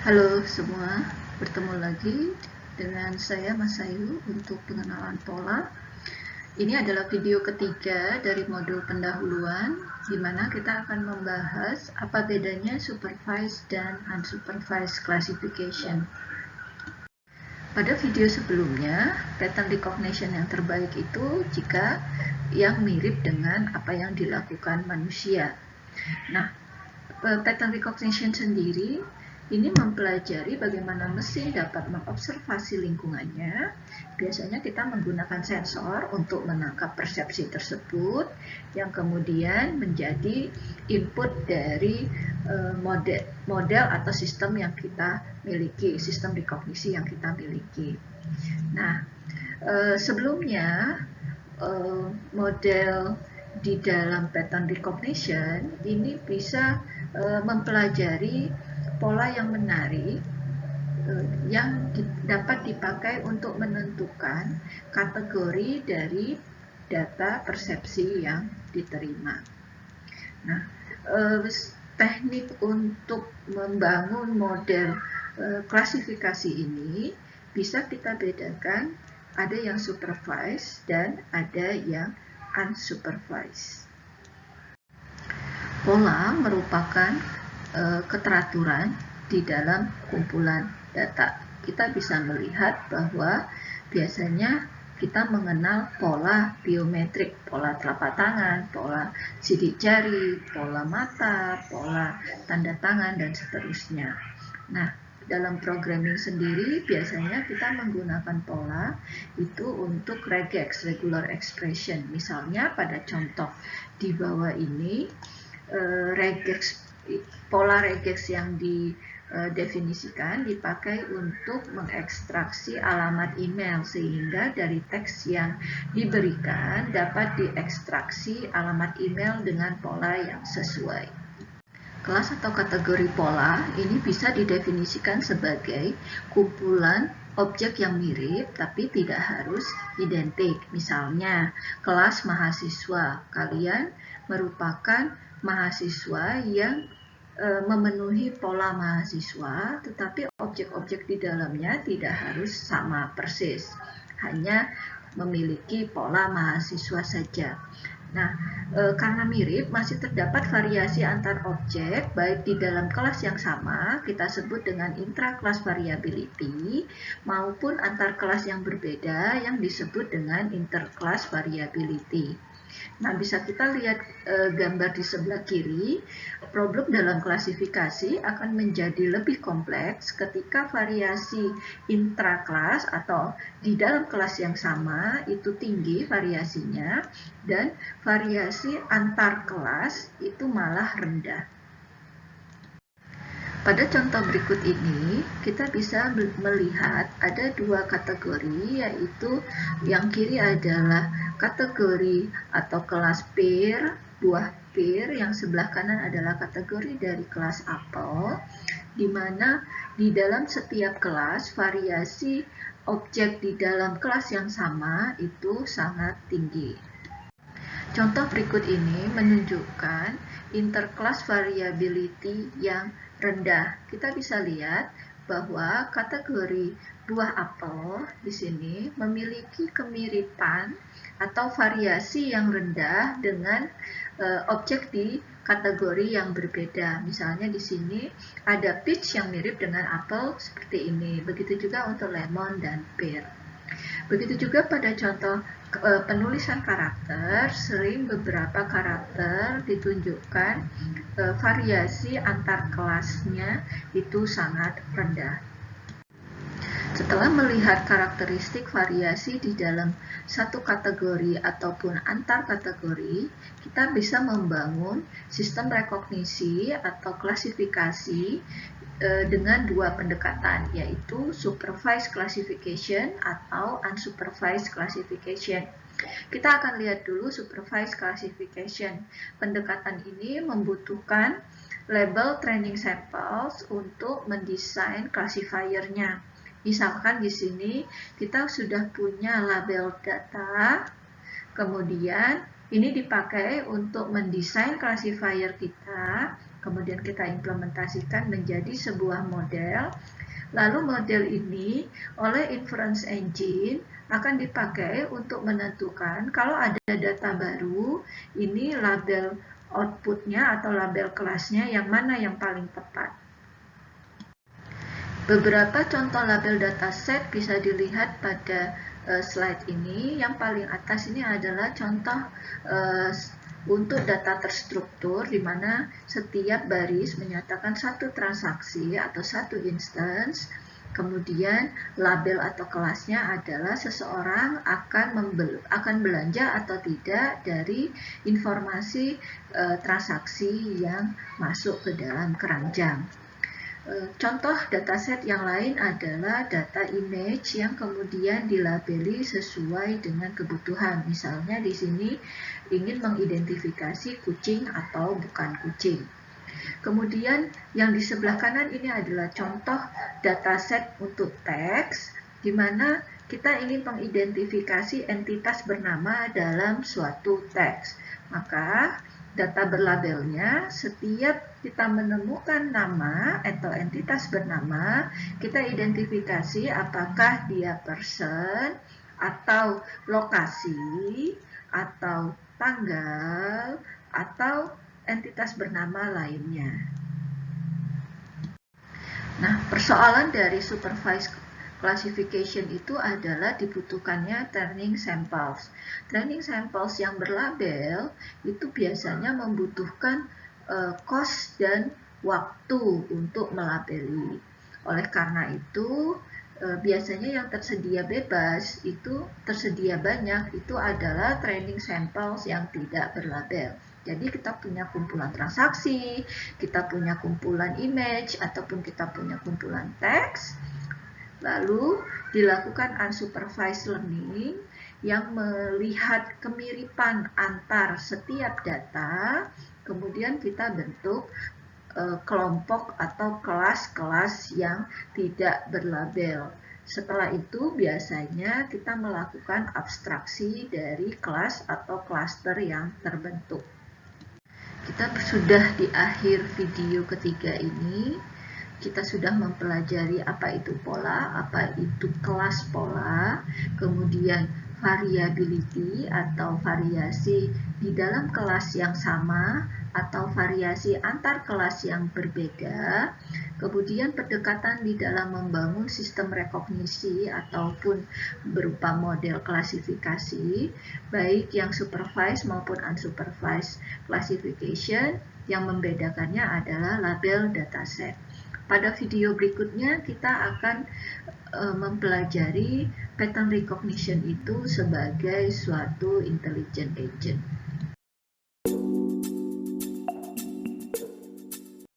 Halo semua, bertemu lagi dengan saya Mas Ayu untuk pengenalan pola. Ini adalah video ketiga dari modul pendahuluan, di mana kita akan membahas apa bedanya supervised dan unsupervised classification. Pada video sebelumnya, pattern recognition yang terbaik itu jika yang mirip dengan apa yang dilakukan manusia. Nah, pattern recognition sendiri ini mempelajari bagaimana mesin dapat mengobservasi lingkungannya. Biasanya kita menggunakan sensor untuk menangkap persepsi tersebut, yang kemudian menjadi input dari model atau sistem yang kita miliki, sistem rekognisi yang kita miliki. Nah, sebelumnya model di dalam pattern recognition ini bisa mempelajari pola yang menarik yang dapat dipakai untuk menentukan kategori dari data persepsi yang diterima. Nah, teknik untuk membangun model klasifikasi ini bisa kita bedakan, ada yang supervised dan ada yang unsupervised. Pola merupakan keteraturan di dalam kumpulan data. Kita bisa melihat bahwa biasanya kita mengenal pola biometrik, pola telapak tangan, pola sidik jari, pola mata, pola tanda tangan, dan seterusnya. Nah, dalam programming sendiri biasanya kita menggunakan pola itu untuk regex, regular expression. Misalnya pada contoh di bawah ini, regex, pola regex yang didefinisikan dipakai untuk mengekstraksi alamat email, sehingga dari teks yang diberikan dapat diekstraksi alamat email dengan pola yang sesuai. Kelas atau kategori pola ini bisa didefinisikan sebagai kumpulan objek yang mirip tapi tidak harus identik. Misalnya, kelas mahasiswa, kalian merupakan mahasiswa yang memenuhi pola mahasiswa, tetapi objek-objek di dalamnya tidak harus sama persis, hanya memiliki pola mahasiswa saja. Nah, karena mirip, masih terdapat variasi antar objek, baik di dalam kelas yang sama, kita sebut dengan intra-class variability, maupun antar kelas yang berbeda, yang disebut dengan inter-class variability. Nah, bisa kita lihat gambar di sebelah kiri. Problem dalam klasifikasi akan menjadi lebih kompleks ketika variasi intra-kelas atau di dalam kelas yang sama itu tinggi variasinya, dan variasi antar kelas itu malah rendah. Pada contoh berikut ini, kita bisa melihat ada dua kategori, yaitu yang kiri adalah kategori atau kelas pear, buah pear, yang sebelah kanan adalah kategori dari kelas apel, di mana di dalam setiap kelas variasi objek di dalam kelas yang sama itu sangat tinggi. Contoh berikut ini menunjukkan interclass variability yang rendah. Kita bisa lihat bahwa kategori buah apel di sini memiliki kemiripan atau variasi yang rendah dengan objek di kategori yang berbeda. Misalnya di sini ada peach yang mirip dengan apel seperti ini. Begitu juga untuk lemon dan pear. Begitu juga pada contoh penulisan karakter, sering beberapa karakter ditunjukkan variasi antar kelasnya itu sangat rendah. Setelah melihat karakteristik variasi di dalam satu kategori ataupun antar kategori, kita bisa membangun sistem rekognisi atau klasifikasi dengan dua pendekatan, yaitu supervised classification atau unsupervised classification. Kita akan lihat dulu supervised classification. Pendekatan ini membutuhkan label training samples untuk mendesain classifiernya. Misalkan di sini kita sudah punya label data, kemudian ini dipakai untuk mendesain classifier kita. kemudian kita implementasikan menjadi sebuah model. Lalu model ini oleh inference engine akan dipakai untuk menentukan kalau ada data baru, ini label outputnya atau label kelasnya yang mana yang paling tepat. Beberapa contoh label dataset bisa dilihat pada slide ini. Yang paling atas ini adalah contoh untuk data terstruktur, di mana setiap baris menyatakan satu transaksi atau satu instance. Kemudian label atau kelasnya adalah seseorang akan belanja atau tidak dari informasi transaksi yang masuk ke dalam keranjang. Contoh dataset yang lain adalah data image yang kemudian dilabeli sesuai dengan kebutuhan. Misalnya di sini ingin mengidentifikasi kucing atau bukan kucing. Kemudian yang di sebelah kanan ini adalah contoh dataset untuk teks, di mana kita ingin mengidentifikasi entitas bernama dalam suatu teks. Maka data berlabelnya, setiap kita menemukan nama atau entitas bernama, kita identifikasi apakah dia person, atau lokasi, atau tanggal, atau entitas bernama lainnya. Nah, persoalan dari supervised classification itu adalah dibutuhkannya training samples. Training samples yang berlabel itu biasanya membutuhkan cost dan waktu untuk melabeli. Oleh karena itu, biasanya yang tersedia bebas itu tersedia banyak itu adalah training samples yang tidak berlabel. Jadi kita punya kumpulan transaksi, kita punya kumpulan image, ataupun kita punya kumpulan teks. Lalu dilakukan unsupervised learning yang melihat kemiripan antar setiap data, kemudian kita bentuk kelompok atau kelas-kelas yang tidak berlabel. Setelah itu biasanya kita melakukan abstraksi dari kelas atau klaster yang terbentuk. Kita sudah di akhir video ketiga ini. Kita sudah mempelajari apa itu pola, apa itu kelas pola, kemudian variability atau variasi di dalam kelas yang sama atau variasi antar kelas yang berbeda, kemudian pendekatan di dalam membangun sistem rekognisi ataupun berupa model klasifikasi, baik yang supervised maupun unsupervised classification. Yang membedakannya adalah label dataset. Pada video berikutnya kita akan mempelajari pattern recognition itu sebagai suatu intelligent agent.